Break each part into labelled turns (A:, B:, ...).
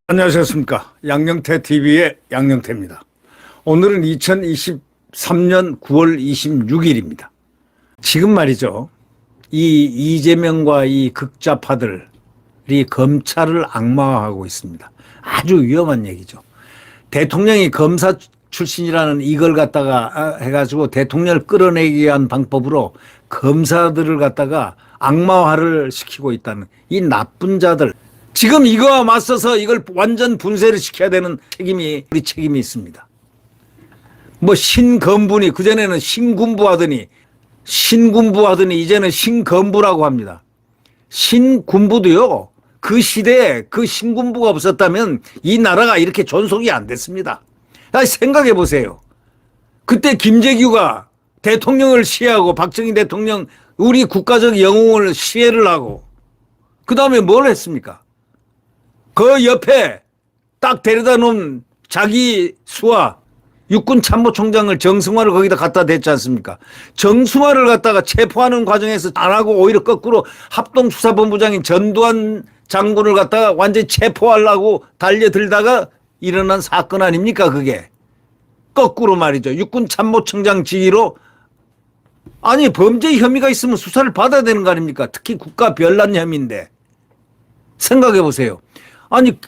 A: 안녕하셨습니까? 양영태 TV의 양영태입니다. 오늘은 2023년 9월 26일입니다. 지금 말이죠. 이 이재명과 이 극좌파들이 검찰을 악마화하고 있습니다. 아주 위험한 얘기죠. 대통령이 검사 출신이라는 이걸 갖다가 해가지고 대통령을 끌어내기 위한 방법으로 검사들을 갖다가 악마화를 시키고 있다는 이 나쁜 자들. 지금 이거와 맞서서 이걸 완전 분쇄를 시켜야 되는 우리 책임이 있습니다. 뭐 신검부니 그전에는 신군부 하더니 이제는 신검부라고 합니다. 신군부도요. 그 시대에 그 신군부가 없었다면 이 나라가 이렇게 존속이 안 됐습니다. 생각해 보세요. 그때 김재규가 대통령을 시해하고 박정희 대통령 우리 국가적 영웅을 시해를 하고 그 다음에 뭘 했습니까? 그 옆에 딱 데려다 놓은 자기 수하 육군 참모총장을 정승화를 거기다 갖다 댔지 않습니까? 정승화를 갖다가 체포하는 과정에서 안 하고 오히려 거꾸로 합동수사본부장인 전두환 장군을 갖다가 완전히 체포하려고 달려들다가 일어난 사건 아닙니까 그게? 거꾸로 말이죠. 육군 참모총장 지휘로 아니 범죄 혐의가 있으면 수사를 받아야 되는 거 아닙니까? 특히 국가 변란 혐의인데 생각해 보세요. 아니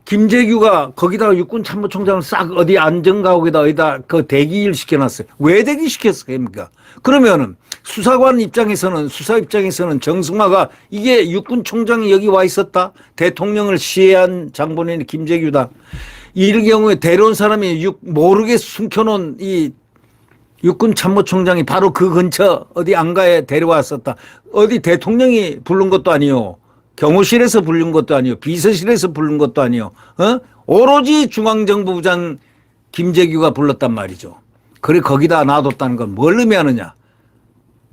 A: 김재규가 거기다가 육군 참모총장을 싹 어디 안전가옥에다 어디다 그 대기를 시켜놨어요. 왜 대기시켰습니까? 그러면은 수사 입장에서는 정승화가 이게 육군 총장이 여기 와 있었다. 대통령을 시해한 장본인이 김재규다. 이럴 경우에 데려온 사람이 모르게 숨겨놓은 이 육군 참모총장이 바로 그 근처 어디 안가에 데려왔었다. 어디 대통령이 부른 것도 아니요. 경호실에서 부른 것도 아니요. 비서실에서 부른 것도 아니요. 오로지 중앙정보부장 김재규가 불렀단 말이죠. 그래 거기다 놔뒀다는 건 뭘 의미하느냐.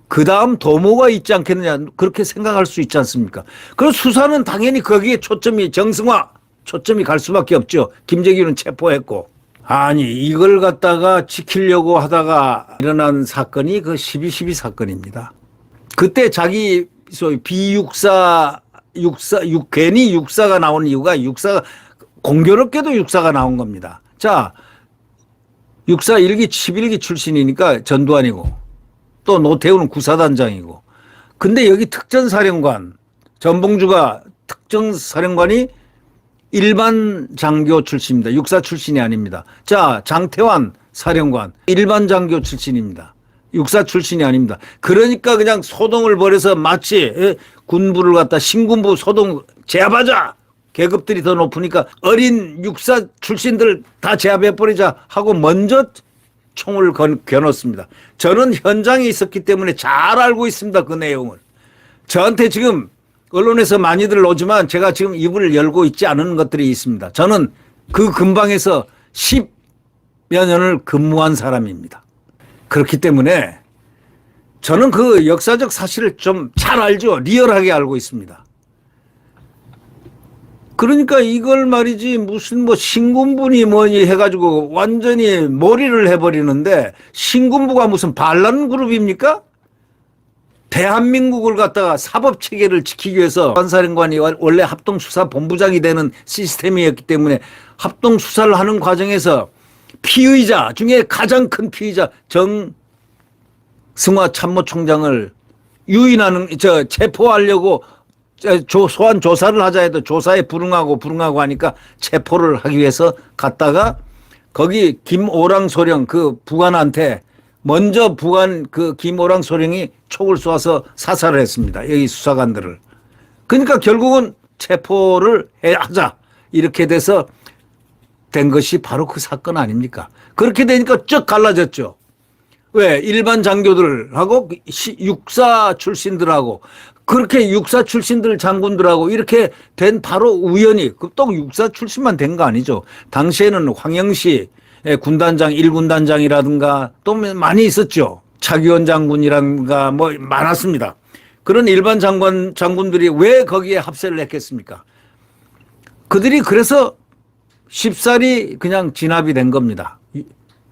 A: 그 다음 도모가 있지 않겠느냐. 그렇게 생각할 수 있지 않습니까? 그럼 수사는 당연히 거기에 정승화 초점이 갈 수밖에 없죠. 김재규는 체포했고. 아니 이걸 갖다가 지키려고 하다가 일어난 사건이 그 12.12 사건입니다. 그때 자기 소위 괜히 육사가 나온 이유가 공교롭게도 육사가 나온 겁니다. 자, 육사 1기 11기 출신이니까 전두환이고 또 노태우는 구사단장이고 근데 여기 특전사령관 전봉주가 특전사령관이 일반 장교 출신입니다. 육사 출신이 아닙니다. 자, 장태환 사령관 일반 장교 출신입니다. 육사 출신이 아닙니다. 그러니까 그냥 소동을 벌여서 마치 군부를 갖다 신군부 소동 제압하자. 계급들이 더 높으니까 어린 육사 출신들 다 제압해버리자 하고 먼저 총을 겨눴습니다. 저는 현장에 있었기 때문에 잘 알고 있습니다. 그 내용을. 저한테 지금 언론에서 많이들 오지만 제가 지금 입을 열고 있지 않은 것들이 있습니다. 저는 그 근방에서 10여 년을 근무한 사람입니다. 그렇기 때문에 저는 그 역사적 사실을 좀 잘 알죠. 리얼하게 알고 있습니다. 그러니까 이걸 말이지 무슨 뭐 신군부니 뭐니 해가지고 완전히 몰이를 해버리는데 신군부가 무슨 반란 그룹입니까? 대한민국을 갖다가 사법체계를 지키기 위해서 관사령관이 원래 합동수사본부장이 되는 시스템이었기 때문에 합동수사를 하는 과정에서 피의자 중에 가장 큰 피의자 정승화 참모총장을 체포하려고 소환 조사를 하자 해도 조사에 불응하고 하니까 체포를 하기 위해서 갔다가 거기 김오랑 소령 그 부관한테 먼저 그 김오랑 소령이 촉을 쏘아서 사살을 했습니다. 여기 수사관들을. 그러니까 결국은 체포를 하자 이렇게 돼서 된 것이 바로 그 사건 아닙니까? 그렇게 되니까 쭉 갈라졌죠. 왜? 일반 장교들하고 육사 출신들하고 그렇게 육사 출신들 장군들하고 이렇게 된 바로 우연히 또 육사 출신만 된 거 아니죠. 당시에는 황영시 군단장 1군단장이라든가 또 많이 있었죠. 차기원 장군이라든가 뭐 많았습니다. 그런 일반 장군들이 왜 거기에 합세를 했겠습니까? 그들이 그래서 쉽사리 그냥 진압이 된 겁니다.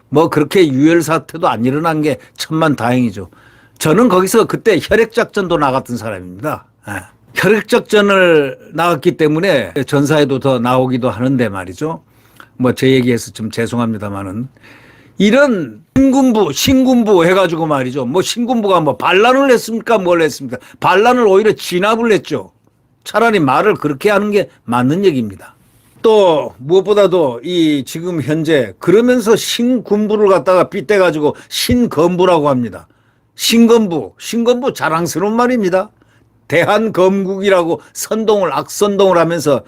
A: 뭐 그렇게 유혈 사태도 안 일어난 게 천만 다행이죠. 저는 거기서 그때 혈액작전도 나갔던 사람입니다. 예. 혈액작전을 나갔기 때문에 전사에도 더 나오기도 하는데 말이죠. 뭐 제 얘기해서 좀 죄송합니다만은 이런 신군부 해가지고 말이죠. 뭐 신군부가 뭐 반란을 했습니까? 뭘 했습니까? 반란을 오히려 진압을 했죠. 차라리 말을 그렇게 하는 게 맞는 얘기입니다. 또 무엇보다도 이 지금 현재 그러면서 신군부를 갖다가 빗대가지고 신건부라고 합니다. 신건부 자랑스러운 말입니다. 대한검국이라고 악선동을 하면서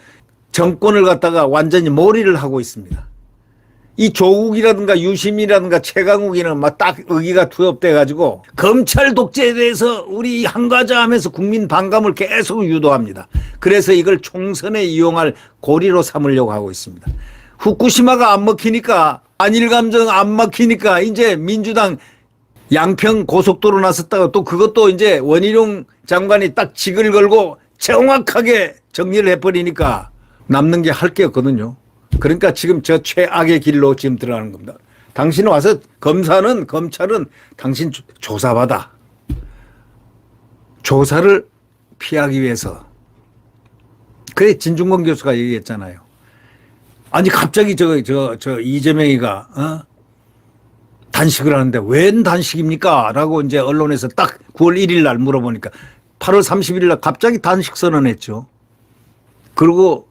A: 정권을 갖다가 완전히 몰이를 하고 있습니다. 이 조국이라든가 유심이라든가 최강욱이는 막 딱 의기가 투엽돼 가지고 검찰 독재에 대해서 우리 한가자 하면서 국민 반감을 계속 유도합니다. 그래서 이걸 총선에 이용할 고리로 삼으려고 하고 있습니다. 후쿠시마가 안 먹히니까 안일 감정 안 막히니까 이제 민주당 양평 고속도로 나섰다가 또 그것도 이제 원희룡 장관이 딱 직을 걸고 정확하게 정리를 해버리니까 남는 게 할 게 없거든요. 그러니까 지금 저 최악의 길로 지금 들어가는 겁니다. 당신 와서 검찰은 당신 조사받아. 조사를 피하기 위해서. 그래 진중권 교수가 얘기했잖아요. 아니 갑자기 저 이재명이가 단식을 하는데 웬 단식입니까? 라고 이제 언론에서 딱 9월 1일 날 물어보니까 8월 31일 날 갑자기 단식 선언했죠. 그리고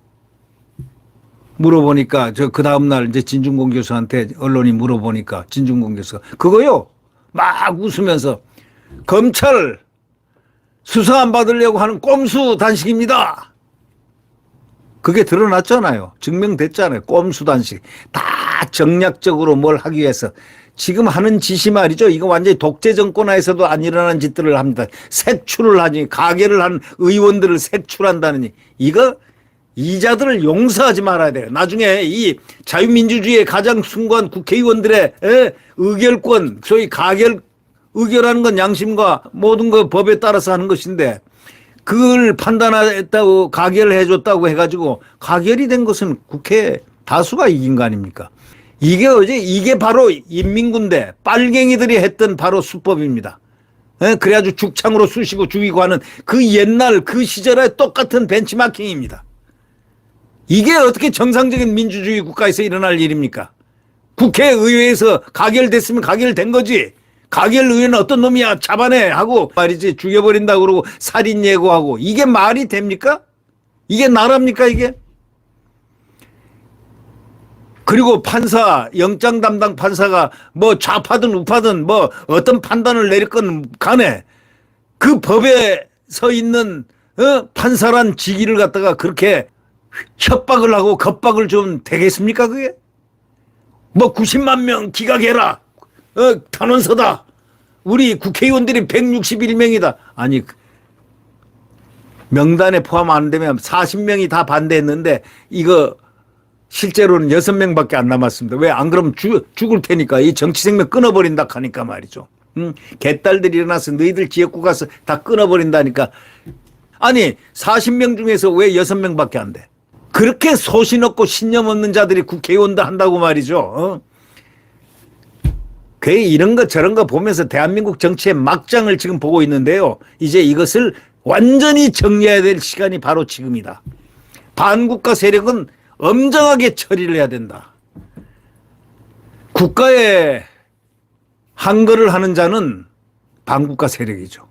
A: 물어보니까 그 다음날 이제 진중권 교수한테 언론이 물어보니까 진중권 교수가 그거요 막 웃으면서 검찰 수사 안 받으려고 하는 꼼수 단식입니다. 그게 드러났잖아요. 증명됐잖아요. 꼼수 단식. 다 정략적으로 뭘 하기 위해서 지금 하는 짓이 말이죠. 이거 완전히 독재 정권 하에서도 안 일어나는 짓들을 합니다. 색출을 하니 가결을 한 의원들을 색출한다느니 이거 이자들을 용서하지 말아야 돼요. 나중에 이 자유민주주의의 가장 숭고한 국회의원들의 의결권, 소위 의결하는 건 양심과 모든 거 법에 따라서 하는 것인데 그걸 판단했다고 가결을 해줬다고 해가지고 가결이 된 것은 국회 다수가 이긴 거 아닙니까? 이게 바로 인민군대 빨갱이들이 했던 바로 수법입니다. 그래가지고 죽창으로 쑤시고 죽이고 하는 그 옛날 그 시절의 똑같은 벤치마킹입니다. 이게 어떻게 정상적인 민주주의 국가에서 일어날 일입니까? 국회의회에서 가결됐으면 가결된 거지. 가결의회는 어떤 놈이야 잡아내 하고 말이지 죽여버린다 그러고 살인 예고하고 이게 말이 됩니까? 이게 나라입니까 이게? 그리고 판사 영장 담당 판사가 뭐 좌파든 우파든 뭐 어떤 판단을 내렸건 간에 그 법에 서 있는 판사란 직위를 갖다가 그렇게 협박을 하고 겁박을 좀 되겠습니까 그게? 뭐 90만 명 기각해라. 탄원서다. 우리 국회의원들이 161명이다. 아니 명단에 포함 안 되면 40명이 다 반대했는데 이거 실제로는 6명밖에 안 남았습니다. 왜 안 그러면 죽을 테니까 이 정치 생명 끊어버린다 하니까 말이죠. 개딸들이 일어나서 너희들 지역구 가서 다 끊어버린다니까. 아니 40명 중에서 왜 6명밖에 안 돼? 그렇게 소신 없고 신념 없는 자들이 국회의원도 한다고 말이죠. 그 이런 거 저런 거 보면서 대한민국 정치의 막장을 지금 보고 있는데요. 이제 이것을 완전히 정리해야 될 시간이 바로 지금이다. 반국가 세력은 엄정하게 처리를 해야 된다. 국가에 한거를 하는 자는 반국가 세력이죠.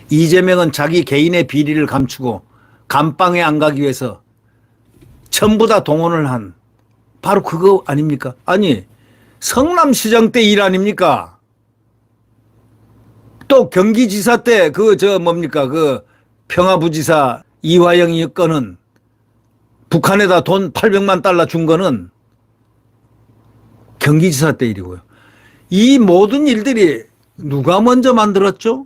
A: 이재명은 자기 개인의 비리를 감추고 감방에 안 가기 위해서 전부 다 동원을 한 바로 그거 아닙니까? 아니 성남시장 때 일 아닙니까? 또 경기지사 때 그 평화부지사 이화영이 건은 북한에다 돈 800만 달러 준 거는 경기지사 때 일이고요. 이 모든 일들이 누가 먼저 만들었죠?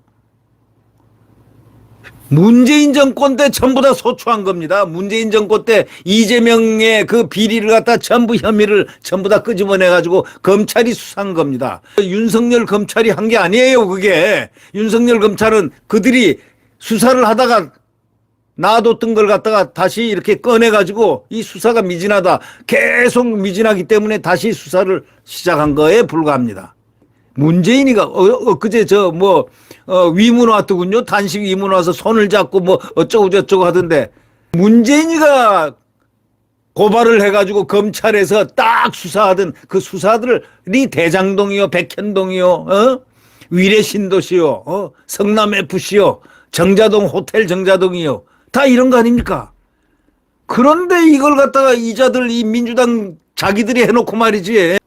A: 문재인 정권 때 전부 다 소추한 겁니다. 문재인 정권 때 이재명의 그 비리를 갖다 전부 혐의를 전부 다 끄집어내가지고 검찰이 수사한 겁니다. 윤석열 검찰이 한 게 아니에요, 그게. 윤석열 검찰은 그들이 수사를 하다가 놔뒀던 걸 갖다가 다시 이렇게 꺼내가지고 이 수사가 미진하다. 계속 미진하기 때문에 다시 수사를 시작한 거에 불과합니다. 문재인이가 그제 위문 왔더군요. 단식 위문 와서 손을 잡고 뭐 어쩌고 저쩌고 하던데 문재인이가 고발을 해가지고 검찰에서 딱 수사하던 그 수사들이 대장동이요, 백현동이요, 위례신도시요, 성남FC요, 정자동 호텔 정자동이요. 다 이런 거 아닙니까? 그런데 이걸 갖다가 이자들 이 민주당 자기들이 해놓고 말이지.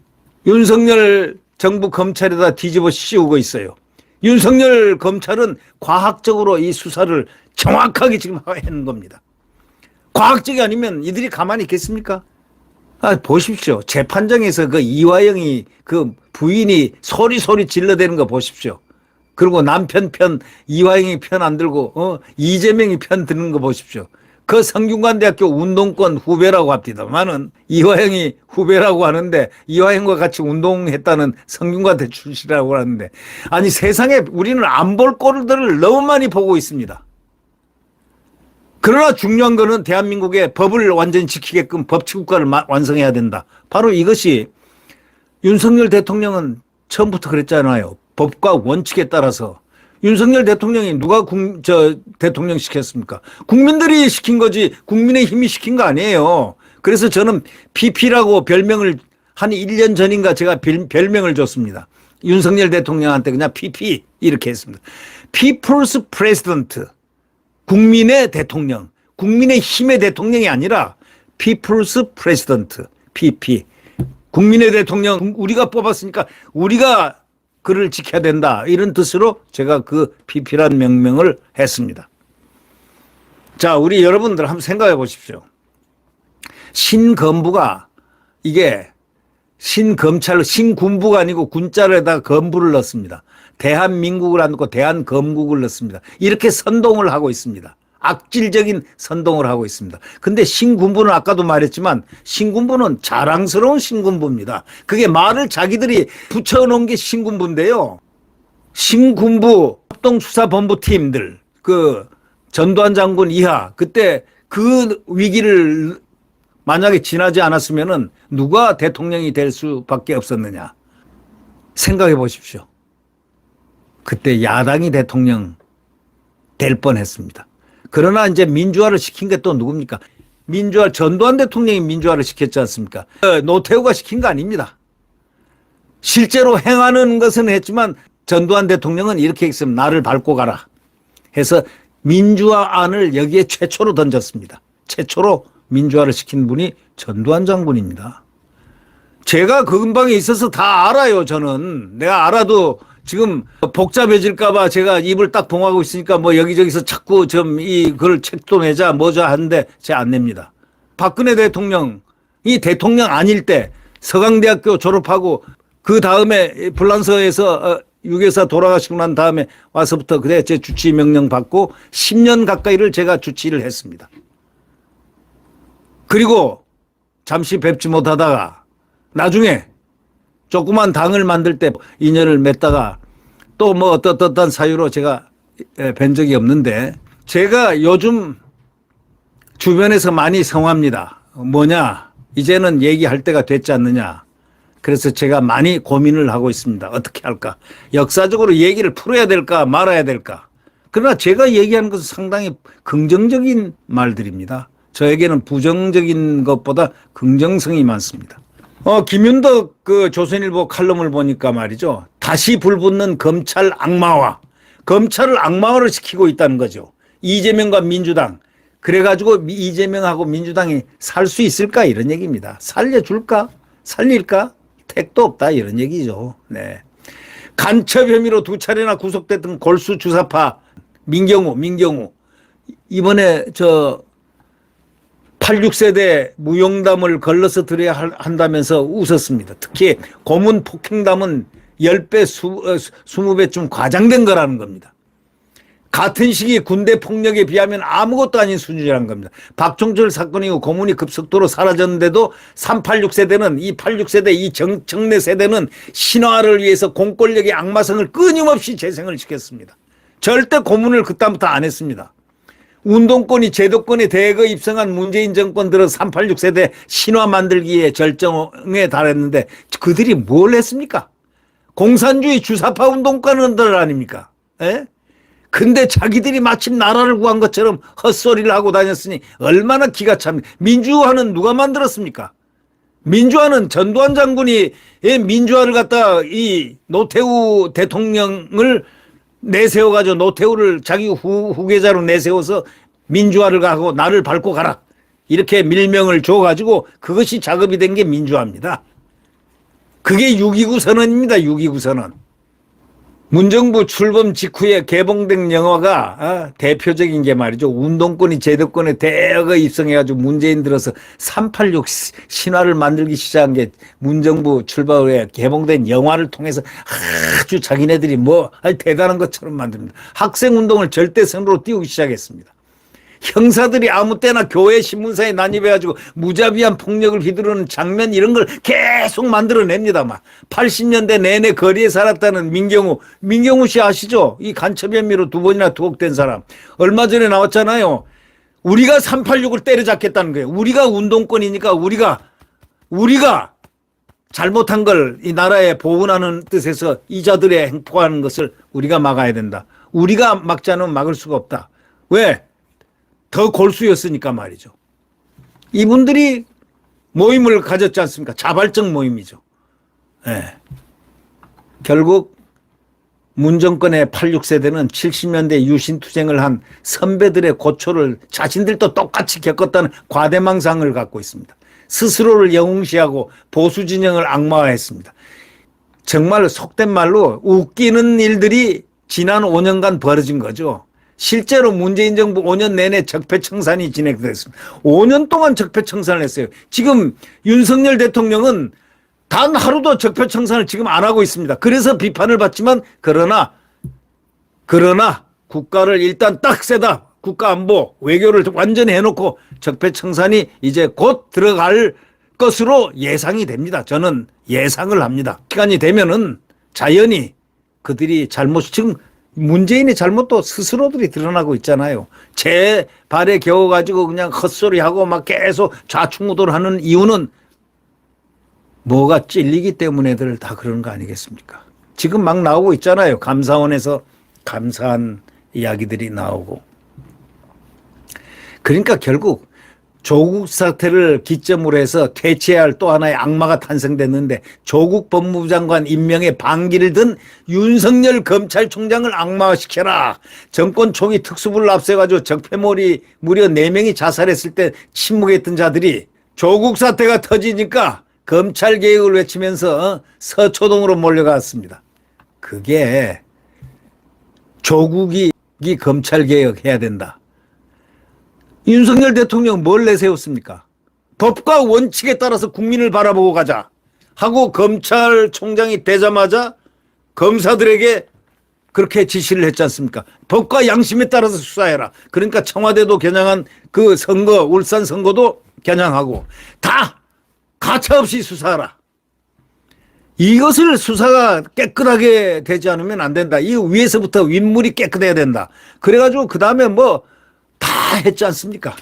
A: 윤석열 정부 검찰에다 뒤집어 씌우고 있어요. 윤석열 검찰은 과학적으로 이 수사를 정확하게 지금 하는 겁니다. 과학적이 아니면 이들이 가만히 있겠습니까? 보십시오. 재판장에서 그 이화영이 그 부인이 소리 질러대는 거 보십시오. 그리고 남편 편 이화영이 편 안 들고 이재명이 편 드는 거 보십시오. 그 성균관대학교 운동권 후배라고 합니다만은 이화영이 후배라고 하는데 이화영과 같이 운동했다는 성균관대 출신이라고 하는데 아니 세상에 우리는 안 볼 꼴들을 너무 많이 보고 있습니다. 그러나 중요한 거는 대한민국의 법을 완전히 지키게끔 법치국가를 완성해야 된다. 바로 이것이 윤석열 대통령은 처음부터 그랬잖아요. 법과 원칙에 따라서. 윤석열 대통령이 누가 대통령 시켰습니까? 국민들이 시킨 거지 국민의 힘이 시킨 거 아니에요. 그래서 저는 PP라고 별명을 한 1년 전인가 제가 별명을 줬습니다. 윤석열 대통령한테 그냥 PP 이렇게 했습니다. People's President. 국민의 대통령, 국민의 힘의 대통령이 아니라 People's President, PP. 국민의 대통령 우리가 뽑았으니까 우리가 그를 지켜야 된다. 이런 뜻으로 제가 그 PP라는 명명을 했습니다. 자, 우리 여러분들 한번 생각해 보십시오. 신검부가 이게 신군부가 아니고 군자로에다가 검부를 넣습니다. 대한민국을 안 넣고 대한검국을 넣습니다. 이렇게 선동을 하고 있습니다. 악질적인 선동을 하고 있습니다. 근데 신군부는 아까도 말했지만 신군부는 자랑스러운 신군부입니다. 그게 말을 자기들이 붙여놓은 게 신군부인데요. 신군부 합동수사본부팀들 그 전두환 장군 이하 그때 그 위기를 만약에 지나지 않았으면은 누가 대통령이 될 수밖에 없었느냐. 생각해 보십시오. 그때 야당이 대통령 될 뻔했습니다. 그러나 이제 민주화를 시킨 게 또 누굽니까? 전두환 대통령이 민주화를 시켰지 않습니까? 노태우가 시킨 거 아닙니다. 실제로 행하는 것은 했지만 전두환 대통령은 이렇게 했습니다. 나를 밟고 가라 해서 민주화안을 여기에 최초로 던졌습니다. 최초로 민주화를 시킨 분이 전두환 장군입니다. 제가 그 근방에 있어서 다 알아요. 저는 내가 알아도 지금 복잡해질까봐 제가 입을 딱 봉하고 있으니까 뭐 여기저기서 자꾸 그걸 책도 내자 뭐자 하는데 제가 안 냅니다. 박근혜 대통령이 대통령 아닐 때 서강대학교 졸업하고 그 다음에 불란서에서 유교사 돌아가시고 난 다음에 와서부터 그래 제 주치 명령 받고 10년 가까이를 제가 주치를 했습니다. 그리고 잠시 뵙지 못하다가 나중에 조그만 당을 만들 때 인연을 맺다가 또 뭐 어떤 사유로 제가 뵌 적이 없는데 제가 요즘 주변에서 많이 성합니다. 뭐냐 이제는 얘기할 때가 됐지 않느냐. 그래서 제가 많이 고민을 하고 있습니다. 어떻게 할까. 역사적으로 얘기를 풀어야 될까 말아야 될까. 그러나 제가 얘기하는 것은 상당히 긍정적인 말들입니다. 저에게는 부정적인 것보다 긍정성이 많습니다. 김윤덕 그 조선일보 칼럼을 보니까 말이죠. 다시 불붙는 검찰 악마화. 검찰을 악마화를 시키고 있다는 거죠. 이재명과 민주당. 그래가지고 이재명하고 민주당이 살 수 있을까 이런 얘기입니다. 살려줄까? 살릴까? 택도 없다 이런 얘기죠. 네. 간첩 혐의로 2차례나 구속됐던 골수 주사파 민경우. 이번에 86세대 무용담을 걸러서 드려야 한다면서 웃었습니다. 특히 고문 폭행담은 10배, 20배쯤 과장된 거라는 겁니다. 같은 시기 군대 폭력에 비하면 아무것도 아닌 수준이라는 겁니다. 박종철 사건 이후 고문이 급속도로 사라졌는데도 386세대는 이 86세대 이 정내 세대는 신화를 위해서 공권력의 악마성을 끊임없이 재생을 시켰습니다. 절대 고문을 그다음부터 안 했습니다. 운동권이 제도권에 대거 입성한 문재인 정권 들어 386세대 신화 만들기에 절정에 달했는데 그들이 뭘 했습니까? 공산주의 주사파 운동가들 아닙니까? 예? 근데 자기들이 마침 나라를 구한 것처럼 헛소리를 하고 다녔으니 얼마나 기가 찹니까? 민주화는 누가 만들었습니까? 민주화는 전두환 장군이 민주화를 갖다 이 노태우 대통령을 내세워가지고 노태우를 자기 후계자로 내세워서 민주화를 하고 나를 밟고 가라. 이렇게 밀명을 줘가지고 그것이 작업이 된 게 민주화입니다. 그게 6.29 선언입니다. 6.29 선언. 문정부 출범 직후에 개봉된 영화가 대표적인 게 말이죠. 운동권이 제도권에 대거 입성해가지고 문재인 들어서 386 신화를 만들기 시작한 게 문정부 출범 후에 개봉된 영화를 통해서 아주 자기네들이 뭐 대단한 것처럼 만듭니다. 학생운동을 절대선으로 띄우기 시작했습니다. 형사들이 아무 때나 교회 신문사에 난입해가지고 무자비한 폭력을 휘두르는 장면 이런 걸 계속 만들어냅니다. 막 80년대 내내 거리에 살았다는 민경우 씨 아시죠? 이 간첩 혐의로 2번이나 투옥된 사람. 얼마 전에 나왔잖아요. 우리가 386을 때려잡겠다는 거예요. 우리가 운동권이니까 우리가 잘못한 걸 이 나라에 보훈하는 뜻에서 이자들의 행포하는 것을 우리가 막아야 된다. 우리가 막지 않으면 막을 수가 없다. 왜? 더 골수였으니까 말이죠. 이분들이 모임을 가졌지 않습니까? 자발적 모임이죠. 네. 결국 문정권의 86세대는 70년대 유신투쟁을 한 선배들의 고초를 자신들도 똑같이 겪었다는 과대망상을 갖고 있습니다. 스스로를 영웅시하고 보수진영을 악마화했습니다. 정말 속된 말로 웃기는 일들이 지난 5년간 벌어진 거죠. 실제로 문재인 정부 5년 내내 적폐청산이 진행됐습니다. 5년 동안 적폐청산을 했어요. 지금 윤석열 대통령은 단 하루도 적폐청산을 지금 안 하고 있습니다. 그래서 비판을 받지만 그러나 국가를 일단 딱 세다. 국가안보, 외교를 완전히 해놓고 적폐청산이 이제 곧 들어갈 것으로 예상이 됩니다. 저는 예상을 합니다. 시간이 되면은 자연히 그들이 지금 문재인의 잘못도 스스로들이 드러나고 있잖아요. 제 발에 겨워가지고 그냥 헛소리하고 막 계속 좌충우돌하는 이유는 뭐가 찔리기 때문에들 다 그런 거 아니겠습니까? 지금 막 나오고 있잖아요. 감사원에서 감사한 이야기들이 나오고. 그러니까 결국 조국 사태를 기점으로 해서 퇴치해야 할 또 하나의 악마가 탄생됐는데 조국 법무부 장관 임명에 반기를 든 윤석열 검찰총장을 악마화시켜라. 정권 초기 특수부를 앞세가지고 적폐몰이 무려 4명이 자살했을 때 침묵했던 자들이 조국 사태가 터지니까 검찰개혁을 외치면서 서초동으로 몰려갔습니다. 그게 조국이 검찰개혁해야 된다. 윤석열 대통령 뭘 내세웠습니까? 법과 원칙에 따라서 국민을 바라보고 가자 하고 검찰총장이 되자마자 검사들에게 그렇게 지시를 했지 않습니까? 법과 양심에 따라서 수사해라. 그러니까 청와대도 겨냥한 그 선거, 울산 선거도 겨냥하고 다 가차없이 수사하라. 이것을 수사가 깨끗하게 되지 않으면 안 된다. 이 위에서부터 윗물이 깨끗해야 된다. 그래가지고 그 다음에 뭐 다 했지 않습니까?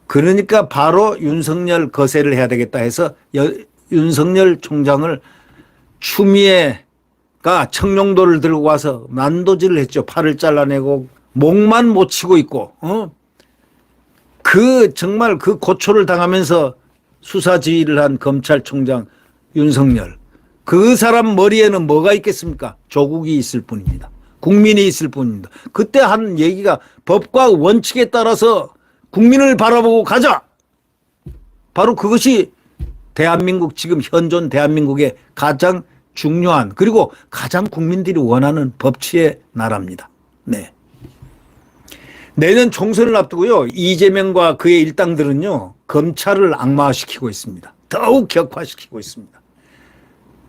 A: 그러니까 바로 윤석열 거세를 해야 되겠다 해서 윤석열 총장을 추미애가 청룡도를 들고 와서 난도질을 했죠. 팔을 잘라내고 목만 못 치고 있고 정말 그 고초를 당하면서 수사지휘를 한 검찰총장 윤석열. 그 사람 머리에는 뭐가 있겠습니까? 조국이 있을 뿐입니다. 국민이 있을 뿐입니다. 그때 한 얘기가 법과 원칙에 따라서 국민을 바라보고 가자. 바로 그것이 대한민국 지금 현존 대한민국의 가장 중요한 그리고 가장 국민들이 원하는 법치의 나라입니다. 네. 내년 총선을 앞두고요. 이재명과 그의 일당들은요. 검찰을 악마화시키고 있습니다. 더욱 격화시키고 있습니다.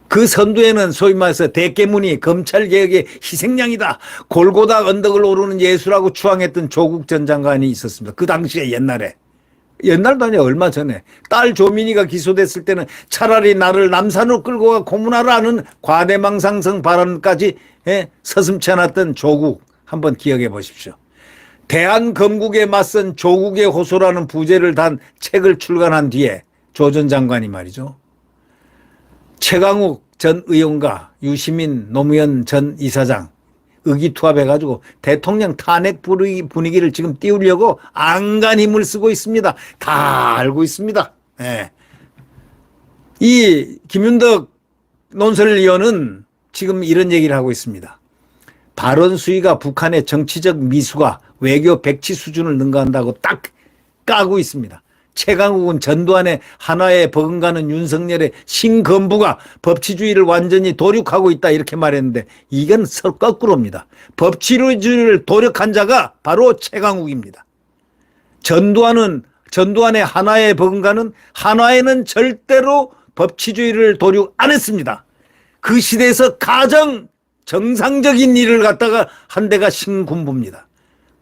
A: 그 선두에는 소위 말해서 대깨문이 검찰개혁의 희생양이다. 골고다 언덕을 오르는 예수라고 추앙했던 조국 전 장관이 있었습니다. 그 당시에 옛날도 아니야 얼마 전에 딸 조민이가 기소됐을 때는 차라리 나를 남산으로 끌고 가 고문하라는 과대망상성 발언까지 서슴지 않았던 조국 한번 기억해 보십시오. 대한검국에 맞선 조국의 호소라는 부제를 단 책을 출간한 뒤에 조 전 장관이 말이죠. 최강욱 전 의원과 유시민 노무현 전 이사장 의기투합해가지고 대통령 탄핵 분위기를 지금 띄우려고 안간 힘을 쓰고 있습니다. 다 알고 있습니다. 네. 이 김윤덕 논설위원은 지금 이런 얘기를 하고 있습니다. 발언 수위가 북한의 정치적 미수가 외교 백치 수준을 능가한다고 딱 까고 있습니다. 최강욱은 전두환의 하나에 버금가는 윤석열의 신건부가 법치주의를 완전히 도륙하고 있다 이렇게 말했는데 이건 거꾸로입니다. 법치주의를 도륙한 자가 바로 최강욱입니다. 전두환의 하나에 버금가는 한화에는 절대로 법치주의를 도륙 안 했습니다. 그 시대에서 가장 정상적인 일을 갖다가 한 데가 신군부입니다.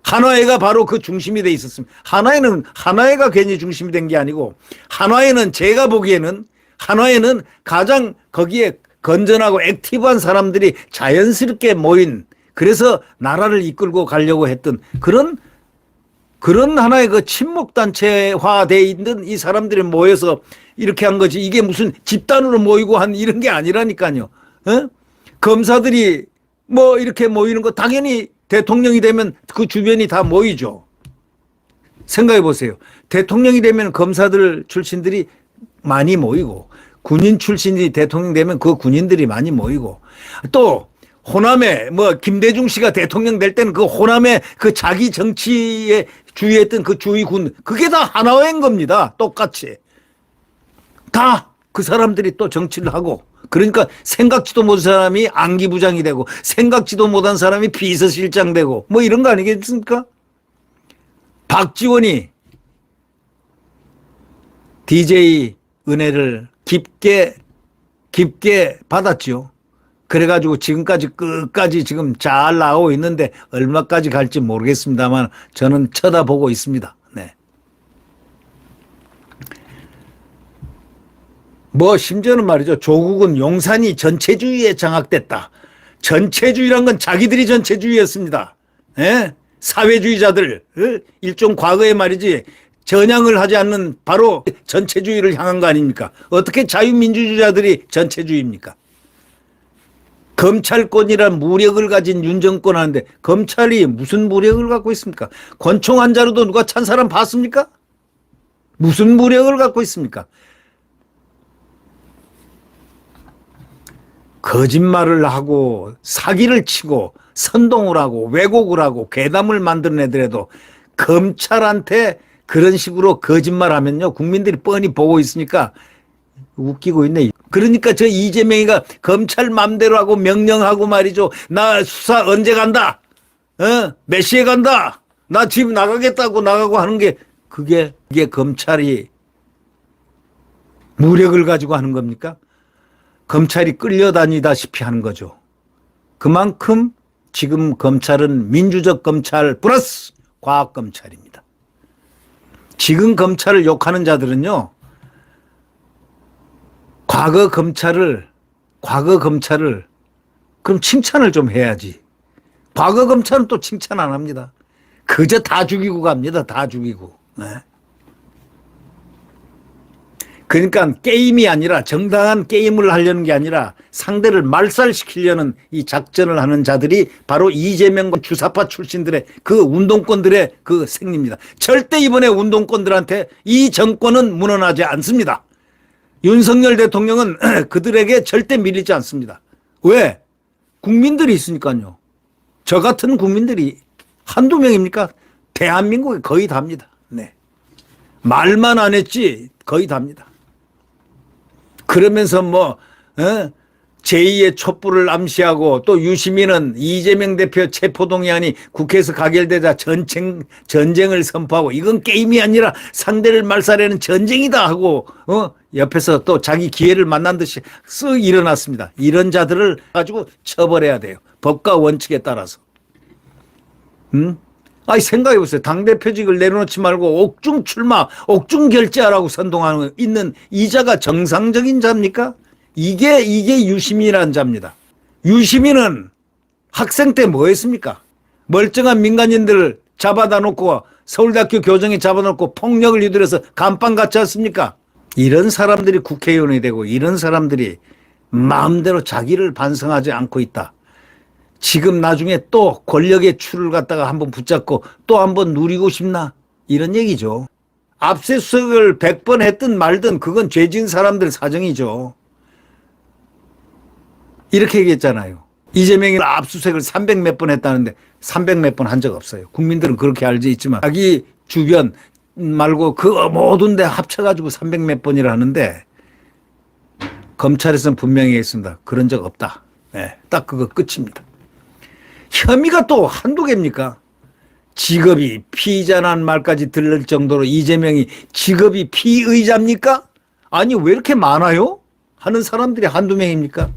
A: 한화회가 바로 그 중심이 돼 있었습니다. 한화회가 괜히 중심이 된 게 아니고 한화회는 제가 보기에는 한화회는 가장 거기에 건전하고 액티브한 사람들이 자연스럽게 모인 그래서 나라를 이끌고 가려고 했던 그런 하나의 그 친목단체화되어 있는 이 사람들이 모여서 이렇게 한 거지 이게 무슨 집단으로 모이고 한 이런 게 아니라니까요. 어? 검사들이 뭐 이렇게 모이는 거 당연히 대통령이 되면 그 주변이 다 모이죠. 생각해 보세요. 대통령이 되면 검사들 출신들이 많이 모이고 군인 출신이 대통령 되면 그 군인들이 많이 모이고 또 호남에 뭐 김대중 씨가 대통령 될 때는 그 호남에 그 자기 정치에 주의했던 그 주의군 그게 다 하나인 겁니다. 똑같이. 다 그 사람들이 또 정치를 하고 그러니까 생각지도 못한 사람이 안기부장이 되고 생각지도 못한 사람이 비서실장 되고 뭐 이런 거 아니겠습니까? 박지원이 DJ 은혜를 깊게 받았죠. 그래가지고 지금까지 끝까지 지금 잘 나오고 있는데 얼마까지 갈지 모르겠습니다만 저는 쳐다보고 있습니다. 네. 뭐 심지어는 말이죠. 조국은 용산이 전체주의에 장악됐다. 전체주의란 건 자기들이 전체주의였습니다. 예? 사회주의자들 일종 과거에 말이지 전향을 하지 않는 바로 전체주의를 향한 거 아닙니까? 어떻게 자유민주주의자들이 전체주의입니까? 검찰권이란 무력을 가진 윤 정권 하는데 검찰이 무슨 무력을 갖고 있습니까? 권총 한 자루도 누가 찬 사람 봤습니까? 무슨 무력을 갖고 있습니까? 거짓말을 하고 사기를 치고 선동을 하고 왜곡을 하고 괴담을 만드는 애들에도 검찰한테 그런 식으로 거짓말하면요 국민들이 뻔히 보고 있으니까 웃기고 있네. 그러니까 저 이재명이가 검찰 맘대로 하고 명령하고 말이죠. 나 수사 언제 간다. 몇 시에 간다. 나 집 나가겠다고 나가고 하는 게 그게 검찰이 무력을 가지고 하는 겁니까? 검찰이 끌려다니다시피 하는 거죠. 그만큼 지금 검찰은 민주적 검찰 플러스 과학 검찰입니다. 지금 검찰을 욕하는 자들은요. 과거 검찰을 그럼 칭찬을 좀 해야지. 과거 검찰은 또 칭찬 안 합니다. 그저 다 죽이고 갑니다. 다 죽이고. 네. 그러니까 게임이 아니라 정당한 게임을 하려는 게 아니라 상대를 말살시키려는 이 작전을 하는 자들이 바로 이재명과 주사파 출신들의 그 운동권들의 그 생리입니다. 절대 이번에 운동권들한테 이 정권은 무너나지 않습니다. 윤석열 대통령은 그들에게 절대 밀리지 않습니다. 왜? 국민들이 있으니까요. 저 같은 국민들이 한두 명입니까? 대한민국에 거의 답니다. 네. 말만 안 했지 거의 답니다. 그러면서 뭐 제2의 촛불을 암시하고 또 유시민은 이재명 대표 체포동의안이 국회에서 가결되자 전쟁을 선포하고 이건 게임이 아니라 상대를 말살하는 전쟁이다 하고 옆에서 또 자기 기회를 만난 듯이 쓱 일어났습니다. 이런 자들을 가지고 처벌해야 돼요. 법과 원칙에 따라서. 아니 생각해 보세요. 당대표직을 내려놓지 말고 옥중 출마, 옥중 결재하라고 선동하는 있는 이 자가 정상적인 자입니까? 이게 유시민이라는 자입니다. 유시민은 학생 때 뭐 했습니까? 멀쩡한 민간인들을 잡아다 놓고 서울대학교 교정에 잡아놓고 폭력을 유도해서 감방 갔지 않습니까? 이런 사람들이 국회의원이 되고 이런 사람들이 마음대로 자기를 반성하지 않고 있다. 지금 나중에 또 권력의 추를 갖다가 한번 붙잡고 또 한번 누리고 싶나? 이런 얘기죠. 압수수색을 100번 했든 말든 그건 죄 지은 사람들 사정이죠. 이렇게 얘기했잖아요. 이재명이 압수수색을 300 몇 번 했다는데 300 몇 번 한 적 없어요. 국민들은 그렇게 알지 있지만 자기 주변 말고 그 모든 데 합쳐가지고 300 몇 번이라 하는데 검찰에서는 분명히 했습니다. 그런 적 없다. 네, 딱 그거 끝입니다. 혐의가 또 한두 개입니까? 직업이 피의자라는 말까지 들릴 정도로 이재명이 직업이 피의자입니까? 아니 왜 이렇게 많아요? 하는 사람들이 한두 명입니까?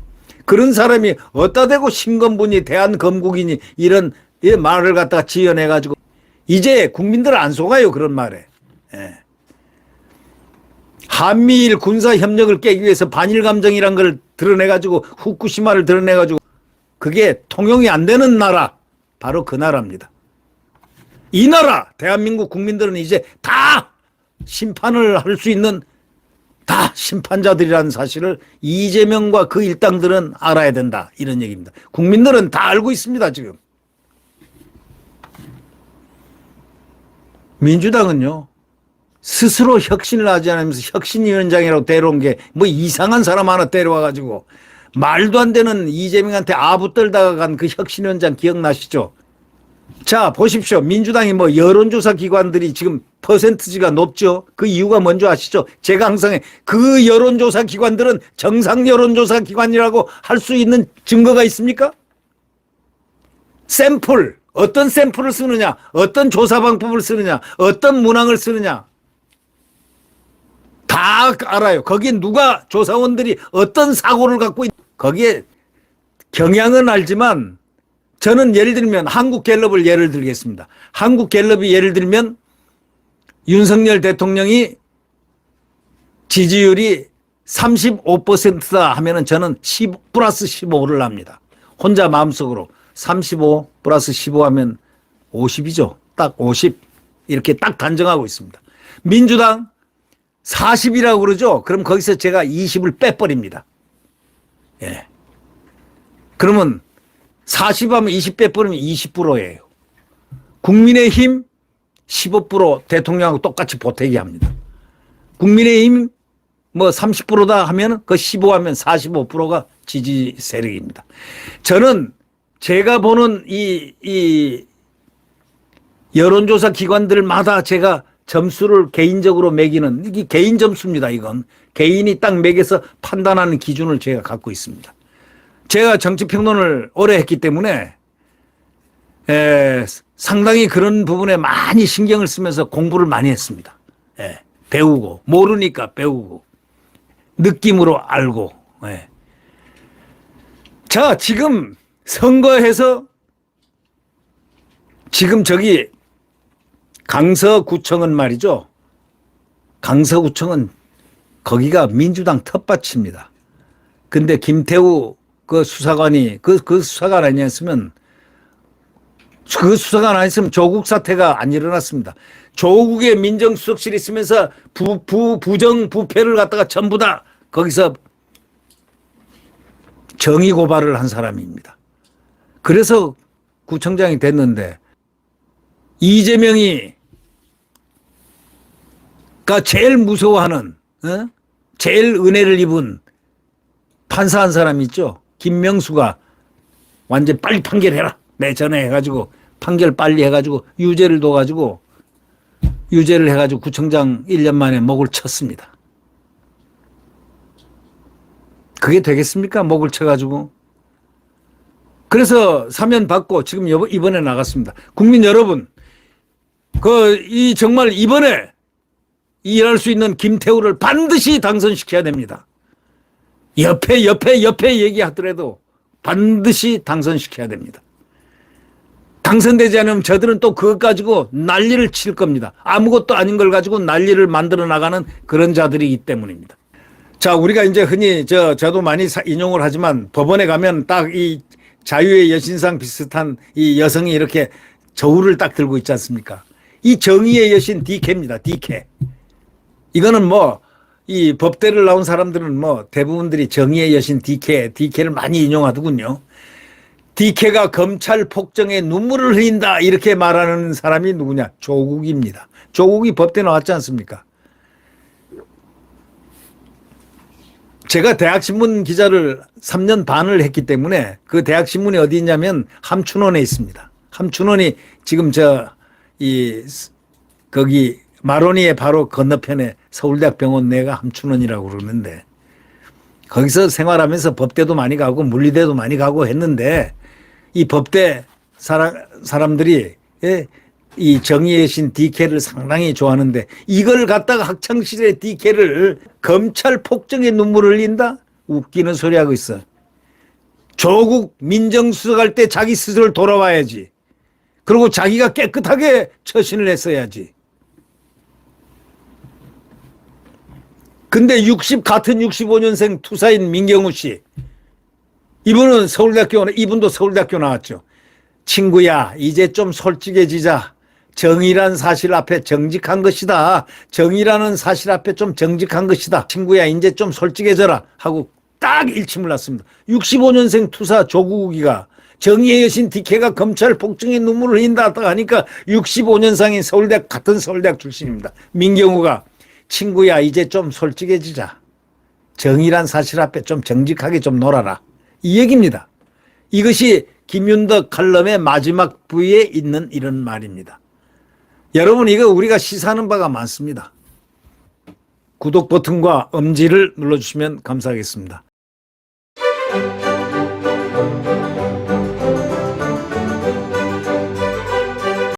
A: 그런 사람이 어디다 대고 신검분이 대한검국이니 이런 말을 갖다가 지어내가지고 이제 국민들은 안 속아요. 그런 말에. 예. 한미일 군사협력을 깨기 위해서 반일감정이란 걸 드러내가지고 후쿠시마를 드러내가지고 그게 통용이 안 되는 나라 바로 그 나라입니다. 이 나라 대한민국 국민들은 이제 다 심판을 할 수 있는 다 심판자들이라는 사실을 이재명과 그 일당들은 알아야 된다. 이런 얘기입니다. 국민들은 다 알고 있습니다. 지금. 민주당은요. 스스로 혁신을 하지 않으면서 혁신위원장이라고 데려온 게 뭐 이상한 사람 하나 데려와가지고 말도 안 되는 이재명한테 아부 떨다가 간 그 혁신위원장 기억나시죠? 자 보십시오. 민주당이 뭐 여론조사 기관들이 지금 퍼센트지가 높죠. 그 이유가 뭔지 아시죠? 제가 항상 그 여론조사 기관들은 정상 여론조사 기관이라고 할 수 있는 증거가 있습니까? 샘플, 어떤 샘플을 쓰느냐, 어떤 조사 방법을 쓰느냐, 어떤 문항을 쓰느냐 다 알아요. 거기에 누가 조사원들이 어떤 사고를 갖고 거기에 경향은 알지만 저는 예를 들면 한국갤럽을 예를 들겠습니다. 한국갤럽이 예를 들면 윤석열 대통령이 지지율이 35%다 하면은 저는 10 플러스 15를 합니다. 혼자 마음속으로 35 플러스 15 하면 50이죠. 딱 50 이렇게 딱 단정하고 있습니다. 민주당 40이라고 그러죠. 그럼 거기서 제가 20을 빼버립니다. 예. 그러면 40하면 20 빼버리면 20%예요. 국민의힘 15% 대통령하고 똑같이 보태기 합니다. 국민의힘 뭐 30%다 하면 그 15하면 45%가 지지 세력입니다. 저는 제가 보는 이 여론조사 기관들마다 제가 점수를 개인적으로 매기는 이게 개인 점수입니다. 이건 개인이 딱 매겨서 판단하는 기준을 제가 갖고 있습니다. 제가 정치평론을 오래 했기 때문에 상당히 그런 부분에 많이 신경을 쓰면서 공부를 많이 했습니다. 배우고 모르니까 배우고 느낌으로 알고. 자 지금 선거해서 지금 저기 강서구청은 말이죠. 강서구청은 거기가 민주당 텃밭입니다. 근데 김태우 그 수사관이 그 수사관 아니었으면 그 수사관 아니었으면 조국 사태가 안 일어났습니다. 조국의 민정수석실이 있으면서 부정 부패를 갖다가 전부 다 거기서 정의 고발을 한 사람입니다. 그래서 구청장이 됐는데 이재명이 제일 무서워하는 제일 은혜를 입은 판사 한 사람 있죠. 김명수가 완전 빨리 판결해라. 내 전에 해가지고 판결 빨리 해가지고 유죄를 둬가지고 유죄를 해가지고 구청장 1년 만에 목을 쳤습니다. 그게 되겠습니까? 목을 쳐가지고. 그래서 사면 받고 지금 이번에 나갔습니다. 국민 여러분, 정말 이번에 일할 수 있는 김태우를 반드시 당선시켜야 됩니다. 옆에 얘기하더라도 반드시 당선시켜야 됩니다. 당선되지 않으면 저들은 또 그것 가지고 난리를 칠 겁니다. 아무것도 아닌 걸 가지고 난리를 만들어 나가는 그런 자들이기 때문입니다. 자, 우리가 이제 흔히 저도 많이 인용을 하지만 법원에 가면 딱 이 자유의 여신상 비슷한 이 여성이 이렇게 저울을 딱 들고 있지 않습니까? 이 정의의 여신 DK입니다. DK. 이거는 뭐 이 법대를 나온 사람들은 뭐 대부분들이 정의의 여신 DK를 많이 인용하더군요. DK가 검찰 폭정에 눈물을 흘린다 이렇게 말하는 사람이 누구냐? 조국입니다. 조국이 법대 나왔지 않습니까? 제가 대학신문 기자를 3년 반을 했기 때문에 그 대학신문이 어디 있냐면 함춘원에 있습니다. 함춘원이 지금 거기 마로니에 바로 건너편에 서울대학병원 내가 함춘원이라고 그러는데 거기서 생활하면서 법대도 많이 가고 물리대도 많이 가고 했는데 이 법대 사람들이 이 정의의 신 DK를 상당히 좋아하는데 이걸 갖다가 학창시절에 DK를 검찰 폭정에 눈물을 흘린다? 웃기는 소리 하고 있어. 조국 민정수석할 때 자기 스스로 돌아와야지. 그리고 자기가 깨끗하게 처신을 했어야지. 근데 같은 65년생 투사인 민경우 씨. 이분도 서울대학교 나왔죠. 친구야, 이제 좀 솔직해지자. 정의란 사실 앞에 정직한 것이다. 정의라는 사실 앞에 좀 정직한 것이다. 친구야, 이제 좀 솔직해져라. 하고 딱 일침을 놨습니다. 65년생 투사 조국이가 정의의 여신 DK가 검찰 폭정에 눈물을 흘린다 하니까 65년생인 같은 서울대학 출신입니다. 민경우가 친구야, 이제 좀 솔직해지자. 정의란 사실 앞에 좀 정직하게 좀 놀아라. 이 얘기입니다. 이것이 김윤덕 칼럼의 마지막 부위에 있는 이런 말입니다. 여러분, 이거 우리가 시사하는 바가 많습니다. 구독 버튼과 엄지를 눌러주시면 감사하겠습니다.